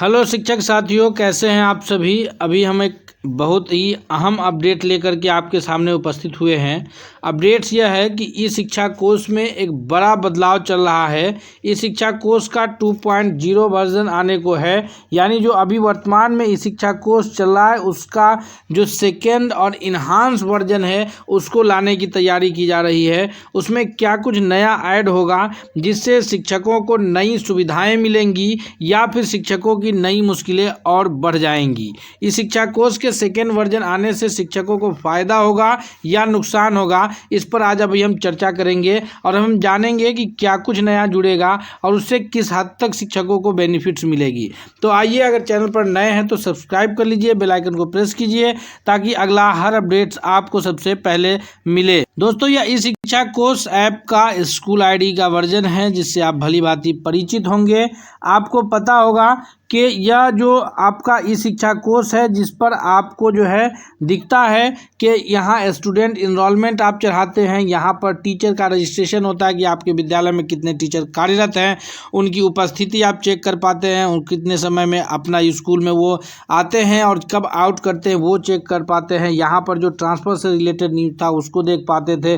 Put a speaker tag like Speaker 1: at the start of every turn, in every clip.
Speaker 1: Hello शिक्षक साथियों, कैसे हैं आप सभी। अभी हम एक बहुत ही अहम अपडेट लेकर के आपके सामने उपस्थित हुए हैं। अपडेट्स यह है कि ई शिक्षा कोर्स में एक बड़ा बदलाव चल रहा है। ई शिक्षा कोर्स का 2.0 वर्जन आने को है, यानी जो अभी वर्तमान में ई शिक्षा कोर्स चल रहा है उसका जो सेकेंड और इन्हांस वर्जन है उसको लाने की तैयारी की जा रही है। उसमें क्या कुछ नया ऐड होगा जिससे शिक्षकों को नई सुविधाएं मिलेंगी या फिर शिक्षकों की नई मुश्किलें और बढ़ जाएंगी। इस शिक्षा कोर्स के सेकेंड वर्जन आने से शिक्षकों को फायदा होगा या नुकसान होगा, इस पर आज अभी हम चर्चा करेंगे और हम जानेंगे कि क्या कुछ नया जुड़ेगा और उससे किस हद तक शिक्षकों को बेनिफिट्स मिलेगी। तो आइए, अगर चैनल पर नए हैं तो सब्सक्राइब कर लीजिए, बेल आइकन को प्रेस कीजिए ताकि अगला हर अपडेट्स आपको सबसे पहले मिले। दोस्तों, यह ई शिक्षा कोर्स ऐप का स्कूल आईडी का वर्जन है जिससे आप भली भांति परिचित होंगे। आपको पता होगा कि यह जो आपका ई शिक्षा कोर्स है जिस पर आपको जो है दिखता है कि यहाँ स्टूडेंट इनरोलमेंट आप चढ़ाते हैं, यहाँ पर टीचर का रजिस्ट्रेशन होता है कि आपके विद्यालय में कितने टीचर कार्यरत हैं, उनकी उपस्थिति आप चेक कर पाते हैं, उन कितने समय में अपना स्कूल में वो आते हैं और कब आउट करते हैं वो चेक कर पाते हैं। यहाँ पर जो ट्रांसफ़र से रिलेटेड न्यूज़ था उसको देख पाते थे।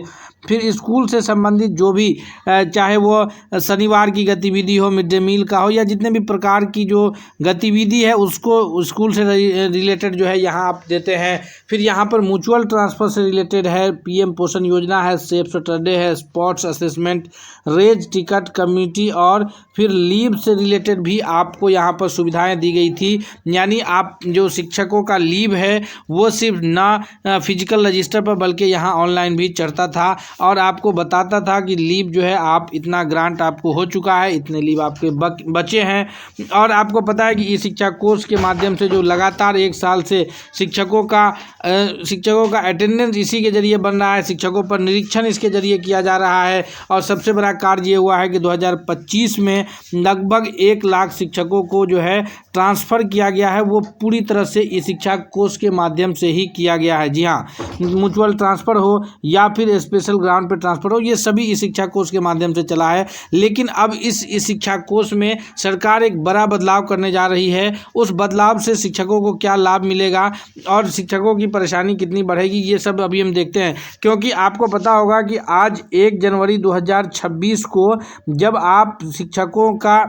Speaker 1: फिर स्कूल से संबंधित जो भी चाहे वो शनिवार की गतिविधि हो, मिड डे मील का हो या जितने भी प्रकार की जो गतिविधि है उसको स्कूल से रिलेटेड जो है यहाँ आप देते हैं। फिर यहाँ पर म्यूचुअल ट्रांसफ़र से रिलेटेड है, पीएम पोषण योजना है, सेफ सैटरडे है, स्पोर्ट्स असेसमेंट, रेज टिकट कम्युनिटी और फिर लीव से रिलेटेड भी आपको यहाँ पर सुविधाएं दी गई थी। यानी आप जो शिक्षकों का लीव है वो सिर्फ ना फिजिकल रजिस्टर पर बल्कि यहाँ ऑनलाइन भी चढ़ता था और आपको बताता था कि लीव जो है आप इतना ग्रांट आपको हो चुका है, इतने लीव आपके बचे हैं। और आपको पता है कि ई शिक्षा कोर्स के माध्यम से जो लगातार 1 साल से शिक्षकों का अटेंडेंस इसी के जरिए बन रहा है, शिक्षकों पर निरीक्षण इसके जरिए किया जा रहा है। और सबसे बड़ा कार्य ये हुआ है कि 2025 में लगभग 1 लाख शिक्षकों को जो है ट्रांसफ़र किया गया है, वो पूरी तरह से ई शिक्षा कोर्स के माध्यम से ही किया गया है। जी हाँ, म्यूचुअल ट्रांसफ़र हो या फिर स्पेशल ग्राउंड पे ट्रांसफ़र हो, ये सभी ई शिक्षा कोर्स के माध्यम से चला है। लेकिन अब इस शिक्षा कोर्स में सरकार एक बड़ा बदलाव करने जा रही है। उस बदलाव से शिक्षकों को क्या लाभ मिलेगा और शिक्षकों की परेशानी कितनी बढ़ेगी, ये सब अभी हम देखते हैं। क्योंकि आपको पता होगा कि आज 1 जनवरी 2026 को जब आप शिक्षकों का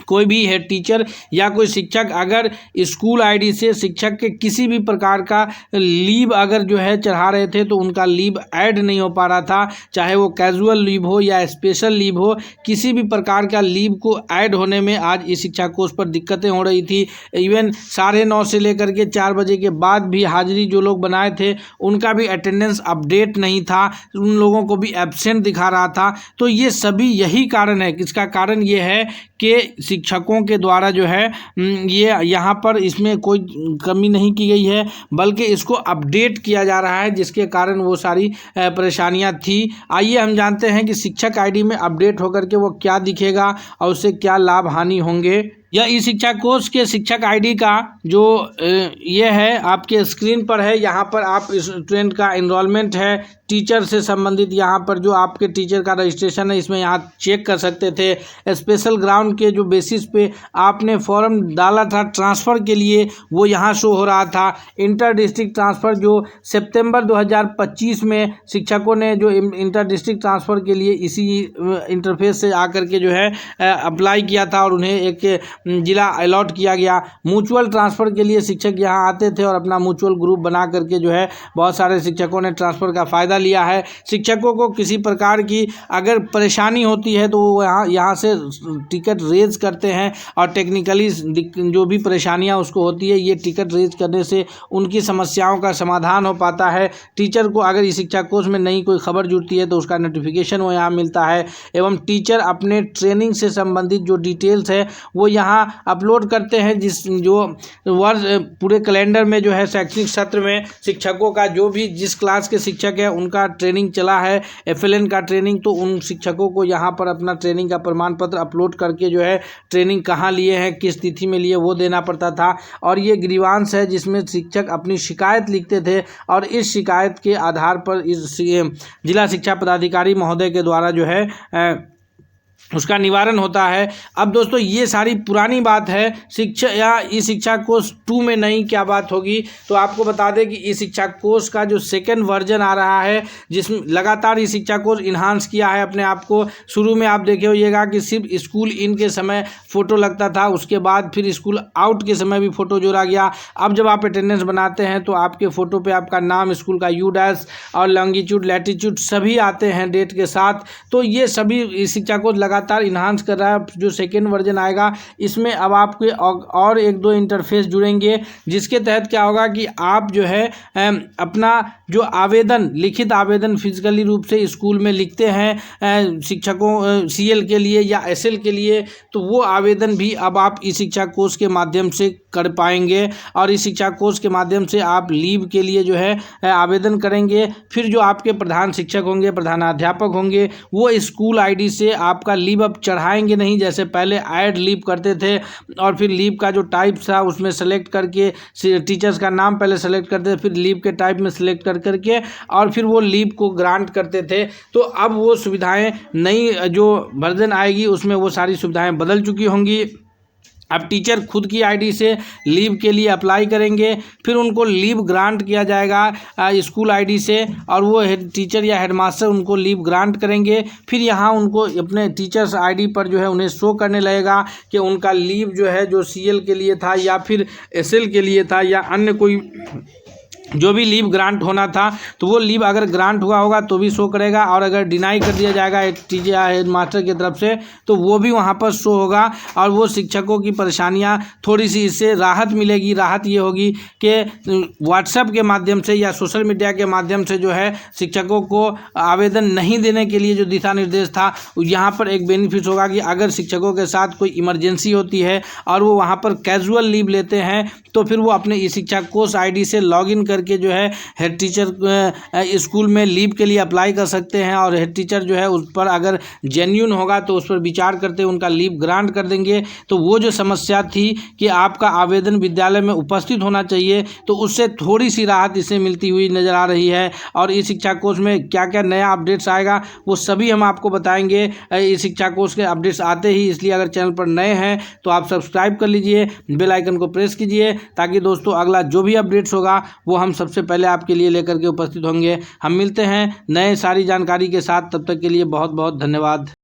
Speaker 1: कोई भी हेड टीचर या कोई शिक्षक अगर स्कूल आईडी से शिक्षक के किसी भी प्रकार का लीव अगर जो है चढ़ा रहे थे तो उनका लीव ऐड नहीं हो पा रहा था, चाहे वो कैजुअल लीव हो या स्पेशल लीव हो, किसी भी प्रकार का लीव को ऐड होने में आज इस शिक्षा कोर्स पर दिक्कतें हो रही थी। इवन 9:30 से लेकर के 4 बजे के बाद भी हाजिरी जो लोग बनाए थे उनका भी अटेंडेंस अपडेट नहीं था, उन लोगों को भी एब्सेंट दिखा रहा था। तो ये सभी यही कारण है। इसका कारण ये है कि शिक्षकों के द्वारा जो है ये यहाँ पर इसमें कोई कमी नहीं की गई है बल्कि इसको अपडेट किया जा रहा है, जिसके कारण वो सारी परेशानियाँ थी। आइए हम जानते हैं कि शिक्षक आईडी में अपडेट होकर के वो क्या दिखेगा और उससे क्या लाभ हानि होंगे। यह ई शिक्षा कोर्स के शिक्षक आईडी का जो ये है आपके स्क्रीन पर है। यहाँ पर आप स्टूडेंट का इनरोलमेंट है, टीचर से संबंधित यहाँ पर जो आपके टीचर का रजिस्ट्रेशन है इसमें यहाँ चेक कर सकते थे। स्पेशल ग्राउंड के जो बेसिस पे आपने फॉर्म डाला था ट्रांसफ़र के लिए वो यहाँ शो हो रहा था। इंटर डिस्ट्रिक्ट ट्रांसफ़र जो सितंबर 2025 में शिक्षकों ने जो इंटर डिस्ट्रिक्ट ट्रांसफ़र के लिए इसी इंटरफेस से आकर के जो है अप्लाई किया था और उन्हें एक जिला अलॉट किया गया। म्यूचुअल ट्रांसफ़र के लिए शिक्षक यहाँ आते थे और अपना म्यूचुअल ग्रुप बना करके जो है बहुत सारे शिक्षकों ने ट्रांसफ़र का फ़ायदा लिया है। शिक्षकों को किसी प्रकार की अगर परेशानी होती है तो वो यहाँ से टिकट रेज करते हैं और टेक्निकली जो भी परेशानियाँ उसको होती है ये टिकट रेज करने से उनकी समस्याओं का समाधान हो पाता है। टीचर को अगर इस शिक्षा कोर्स में नई कोई खबर जुड़ती है तो उसका नोटिफिकेशन वो यहाँ मिलता है एवं टीचर अपने ट्रेनिंग से संबंधित जो डिटेल्स है वो यहाँ अपलोड करते हैं। जो वर्ष पूरे कैलेंडर में जो है शैक्षणिक सत्र में शिक्षकों का जो भी जिस क्लास के शिक्षक है उनका ट्रेनिंग चला है, एफएलएन का ट्रेनिंग, तो उन शिक्षकों को यहाँ पर अपना ट्रेनिंग का प्रमाण पत्र अपलोड करके जो है ट्रेनिंग कहाँ लिए हैं, किस तिथि में लिए, वो देना पड़ता था। और ये ग्रीवांस है जिसमें शिक्षक अपनी शिकायत लिखते थे और इस शिकायत के आधार पर इस जिला शिक्षा पदाधिकारी महोदय के द्वारा जो है उसका निवारण होता है। अब दोस्तों ये सारी पुरानी बात है, शिक्षा या ई शिक्षा कोर्स 2 में नई क्या बात होगी। तो आपको बता दें कि ई शिक्षा कोर्स का जो सेकंड वर्जन आ रहा है, जिसमें लगातार ई शिक्षा कोर्स इन्हांस किया है अपने आप को। शुरू में आप देखे होइएगा कि सिर्फ स्कूल इन के समय फ़ोटो लगता था, उसके बाद फिर स्कूल आउट के समय भी फ़ोटो जोड़ा गया। अब जब आप अटेंडेंस बनाते हैं तो आपके फ़ोटो पर आपका नाम, स्कूल का यू डैश और लॉन्गिट्यूड लैटिट्यूड सभी आते हैं डेट के साथ। तो ये सभी ई शिक्षा कोर्स लगातार इन्हांस कर रहा है। जो सेकेंड वर्जन आएगा इसमें अब आपके और एक दो इंटरफेस जुड़ेंगे, जिसके तहत क्या होगा कि आप जो है अपना जो आवेदन, लिखित आवेदन फिजिकली रूप से स्कूल में लिखते हैं शिक्षकों सीएल के लिए या एसएल के लिए, तो वो आवेदन भी अब आप ई शिक्षा कोर्स के माध्यम से कर पाएंगे। और इस शिक्षा कोर्स के माध्यम से आप लीव के लिए जो है आवेदन करेंगे। फिर जो आपके प्रधान शिक्षक होंगे, प्रधानाध्यापक होंगे, वो स्कूल आईडी से आपका लीव अब चढ़ाएंगे नहीं, जैसे पहले ऐड लीव करते थे और फिर लीव का जो टाइप था उसमें सेलेक्ट करके टीचर्स का नाम पहले सेलेक्ट करते थे, फिर लीव के टाइप में सेलेक्ट करके और फिर वो लीव को ग्रांट करते थे। तो अब वो सुविधाएं, नई जो वर्जन आएगी उसमें वो सारी सुविधाएं बदल चुकी होंगी। अब टीचर खुद की आईडी से लीव के लिए अप्लाई करेंगे, फिर उनको लीव ग्रांट किया जाएगा स्कूल आईडी से, और वो हेड टीचर या हेडमास्टर उनको लीव ग्रांट करेंगे। फिर यहाँ उनको अपने टीचर्स आईडी पर जो है उन्हें शो करने लगेगा कि उनका लीव जो है जो सीएल के लिए था या फिर एसएल के लिए था या अन्य कोई जो भी लीव ग्रांट होना था, तो वो लीव अगर ग्रांट हुआ होगा तो भी शो करेगा, और अगर डिनाई कर दिया जाएगा टीचर या हेड मास्टर की तरफ से तो वो भी वहाँ पर शो होगा। और वो शिक्षकों की परेशानियाँ थोड़ी सी इससे राहत मिलेगी। राहत ये होगी कि व्हाट्सएप के माध्यम से या सोशल मीडिया के माध्यम से जो है शिक्षकों को आवेदन नहीं देने के लिए जो दिशा निर्देश था, यहाँ पर एक बेनिफिट होगा कि अगर शिक्षकों के साथ कोई इमरजेंसी होती है और वो वहाँ पर कैजुअल लीव लेते हैं, तो फिर वो अपने ई शिक्षा कोर्स आईडी से लॉगिन करके जो है हेड टीचर स्कूल में लीव के लिए अप्लाई कर सकते हैं। और हेड टीचर जो है उस पर अगर जेन्युइन होगा तो उस पर विचार करते उनका लीव ग्रांट कर देंगे। तो वो जो समस्या थी कि आपका आवेदन विद्यालय में उपस्थित होना चाहिए, तो उससे थोड़ी सी राहत इसे मिलती हुई नज़र आ रही है। और ई शिक्षा कोर्स में क्या क्या नया अपडेट्स आएगा वो सभी हम आपको बताएंगे ई शिक्षा कोर्स के अपडेट्स आते ही। इसलिए अगर चैनल पर नए हैं तो आप सब्सक्राइब कर लीजिए, बेल आइकन को प्रेस कीजिए, ताकि दोस्तों अगला जो भी अपडेट्स होगा वो हम सबसे पहले आपके लिए लेकर के उपस्थित होंगे। हम मिलते हैं नए सारी जानकारी के साथ, तब तक के लिए बहुत बहुत धन्यवाद।